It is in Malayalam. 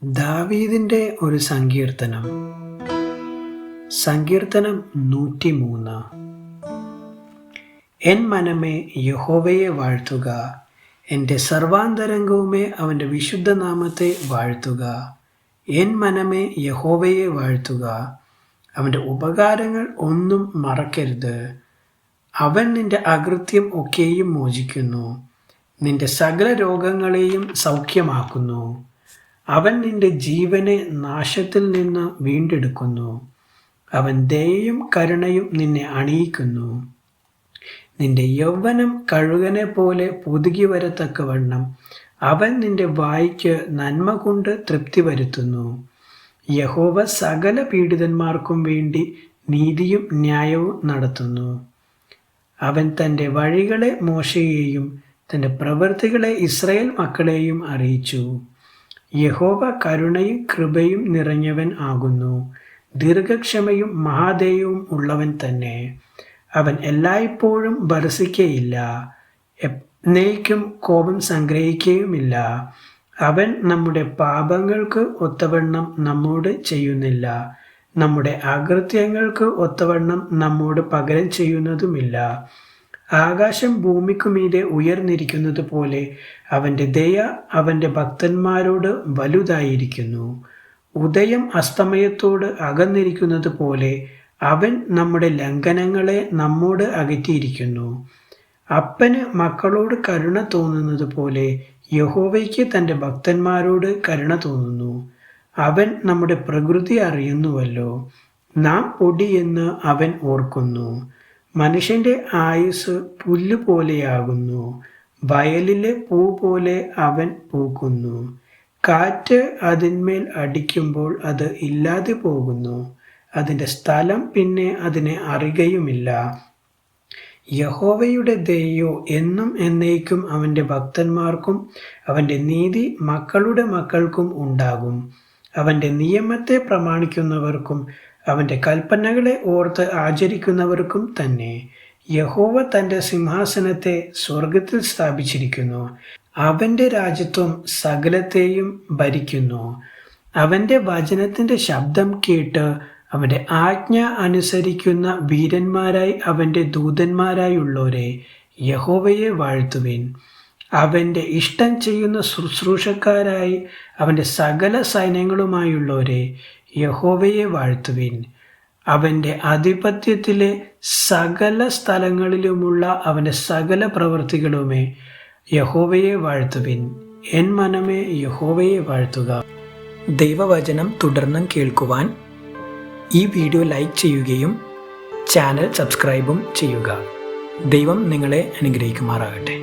ദാവീദിന്റെ ഒരു സങ്കീർത്തനം. സങ്കീർത്തനം 103. എൻ മനമേ യഹോവയെ വാഴ്ത്തുക, എൻ്റെ സർവാന്തരംഗവുമേ അവൻ്റെ വിശുദ്ധ നാമത്തെ വാഴ്ത്തുക. എൻ മനമേ യഹോവയെ വാഴ്ത്തുക, അവൻ്റെ ഉപകാരങ്ങൾ ഒന്നും മറക്കരുത്. അവൻ നിന്റെ അകൃത്യം ഒക്കെയും മോചിക്കുന്നു, നിന്റെ സകല രോഗങ്ങളെയും സൗഖ്യമാക്കുന്നു. അവൻ നിന്റെ ജീവനെ നാശത്തിൽ നിന്ന് വീണ്ടെടുക്കുന്നു. അവൻ ദയയും കരുണയും നിന്നെ അണിയിക്കുന്നു. നിന്റെ യൗവനം കഴുകനെ പോലെ പുതുകി വരത്തക്കവണ്ണം അവൻ നിന്റെ വായ്ക്ക് നന്മ കൊണ്ട് തൃപ്തി വരുത്തുന്നു. യഹോവ സകല പീഡിതന്മാർക്കും വേണ്ടി നീതിയും ന്യായവും നടത്തുന്നു. അവൻ തൻ്റെ വഴികളെ മോശയെയും തൻ്റെ പ്രവൃത്തികളെ ഇസ്രായേൽ മക്കളെയും അറിയിച്ചു. യഹോവ കരുണയും കൃപയും നിറഞ്ഞവൻ ആകുന്നു, ദീർഘക്ഷമയും മഹാദയവും ഉള്ളവൻ തന്നെ. അവൻ എല്ലായ്പ്പോഴും ഭർസിക്കയില്ല, എന്നേക്കും കോപം സംഗ്രഹിക്കുകയുമില്ല. അവൻ നമ്മുടെ പാപങ്ങൾക്ക് ഒത്തവണ്ണം നമ്മോട് ചെയ്യുന്നില്ല, നമ്മുടെ അകൃത്യങ്ങൾക്ക് ഒത്തവണ്ണം നമ്മോട് പകരം ചെയ്യുന്നതുമില്ല. ആകാശം ഭൂമിക്കുമീതെ ഉയർന്നിരിക്കുന്നത് പോലെ അവൻ്റെ ദയ അവൻ്റെ ഭക്തന്മാരോട് വലുതായിരിക്കുന്നു. ഉദയം അസ്തമയത്തോട് അകന്നിരിക്കുന്നത് പോലെ അവൻ നമ്മുടെ ലംഘനങ്ങളെ നമ്മോട് അകറ്റിയിരിക്കുന്നു. അപ്പന് മക്കളോട് കരുണ തോന്നുന്നത് പോലെ യഹോവയ്ക്ക് തൻ്റെ ഭക്തന്മാരോട് കരുണ തോന്നുന്നു. അവൻ നമ്മുടെ പ്രകൃതി അറിയുന്നുവല്ലോ, നാം പൊടിയെന്ന് അവൻ ഓർക്കുന്നു. മനുഷ്യൻ്റെ ആയുസ് പുല്ലുപോലെയാകുന്നു, വയലിലെ പൂ പോലെ അവൻ പൂക്കുന്നു. കാറ്റ് അതിന്മേൽ അടിക്കുമ്പോൾ അത് ഇല്ലാതെ പോകുന്നു, അതിൻ്റെ സ്ഥലം പിന്നെ അതിനെ അറിയുകയുമില്ല. യഹോവയുടെ ദയയോ എന്നും എന്നേക്കും അവൻ്റെ ഭക്തന്മാർക്കും അവൻ്റെ നീതി മക്കളുടെ മക്കൾക്കും ഉണ്ടാകും. അവൻ്റെ നിയമത്തെ പ്രമാണിക്കുന്നവർക്കും അവൻ്റെ കൽപ്പനകളെ ഓർത്ത് ആചരിക്കുന്നവർക്കും തന്നെ. യഹോവ തൻ്റെ സിംഹാസനത്തെ സ്വർഗത്തിൽ സ്ഥാപിച്ചിരിക്കുന്നു, അവൻ്റെ രാജ്യത്വം സകലത്തെയും ഭരിക്കുന്നു. അവൻ്റെ വചനത്തിൻ്റെ ശബ്ദം കേട്ട് അവൻ്റെ ആജ്ഞ അനുസരിക്കുന്ന വീരന്മാരായി അവൻ്റെ ദൂതന്മാരായുള്ളവരെ യഹോവയെ വാഴ്ത്തുവിൻ. അവൻ്റെ ഇഷ്ടം ചെയ്യുന്ന ശുശ്രൂഷക്കാരായി അവൻ്റെ സകല സൈന്യങ്ങളുമായുള്ളവരെ യഹോവയെ വാഴ്ത്തുവിൻ. അവൻ്റെ ആധിപത്യത്തിലെ സകല സ്ഥലങ്ങളിലുമുള്ള അവൻ്റെ സകല പ്രവൃത്തികളുമേ യഹോവയെ വാഴ്ത്തുവിൻ. എൻ മനമേ യഹോവയെ വാഴ്ത്തുക. ദൈവവചനം തുടർന്നും കേൾക്കുവാൻ ഈ വീഡിയോ ലൈക്ക് ചെയ്യുകയും ചാനൽ സബ്സ്ക്രൈബും ചെയ്യുക. ദൈവം നിങ്ങളെ അനുഗ്രഹിക്കുമാറാകട്ടെ.